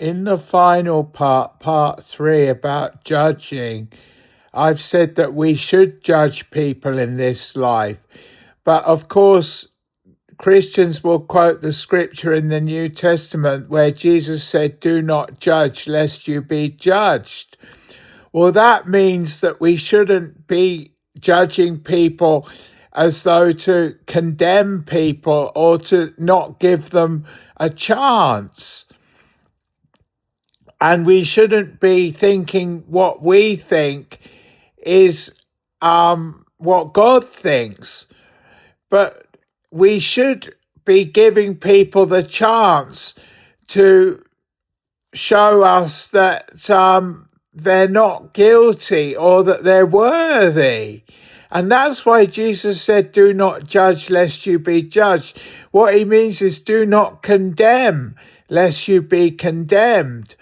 in the final part 3 about judging, I've said that we should judge people in this life. But of course, Christians will quote the scripture in the New Testament where Jesus said, "Do not judge lest you be judged." Well, that means that we shouldn't be judging people as though to condemn people or to not give them a chance. And we shouldn't be thinking what we think is what God thinks. But we should be giving people the chance to show us that they're not guilty or that they're worthy. And that's why Jesus said, "Do not judge lest you be judged." What he means is do not condemn lest you be condemned.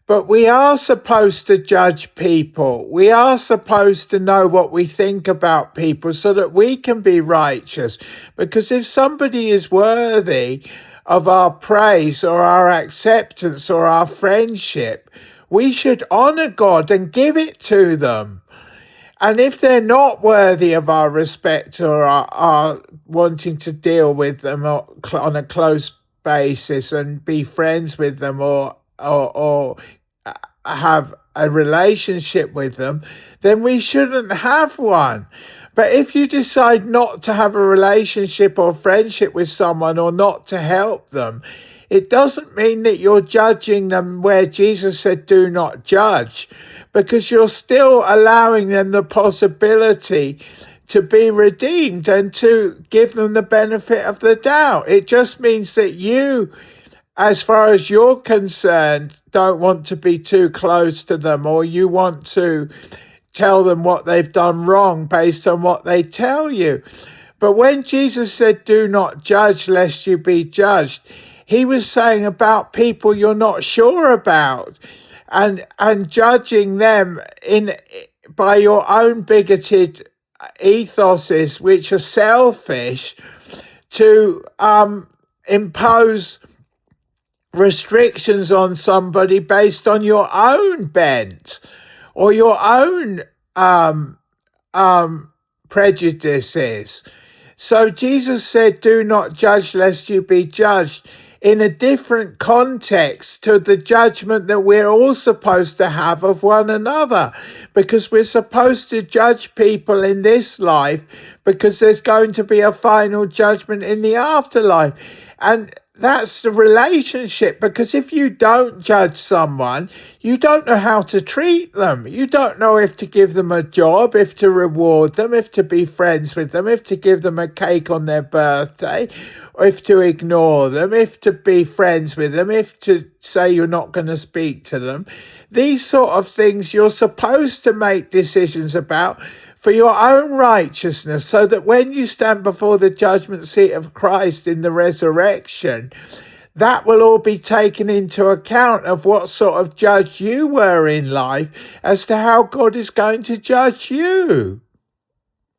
But we are supposed to judge people. We are supposed to know what we think about people so that we can be righteous. Because if somebody is worthy of our praise or our acceptance or our friendship, we should honor God and give it to them. And if they're not worthy of our respect or our wanting to deal with them on a close basis and be friends with them or have a relationship with them, then we shouldn't have one. But if you decide not to have a relationship or friendship with someone or not to help them, it doesn't mean that you're judging them where Jesus said, "Do not judge," because you're still allowing them the possibility to be redeemed and to give them the benefit of the doubt. It just means that you, as far as you're concerned, don't want to be too close to them, or you want to tell them what they've done wrong based on what they tell you. But when Jesus said, "Do not judge lest you be judged," he was saying about people you're not sure about and judging them by your own bigoted ethoses, which are selfish, to impose restrictions on somebody based on your own bent or your own prejudices. So Jesus said, "Do not judge lest you be judged," in a different context to the judgment that we're all supposed to have of one another, because we're supposed to judge people in this life because there's going to be a final judgment in the afterlife. And that's the relationship, because if you don't judge someone, you don't know how to treat them. You don't know if to give them a job, if to reward them, if to be friends with them, if to give them a cake on their birthday, or if to ignore them, if to be friends with them, if to say you're not going to speak to them. These sort of things you're supposed to make decisions about for your own righteousness, so that when you stand before the judgment seat of Christ in the resurrection, that will all be taken into account of what sort of judge you were in life as to how God is going to judge you.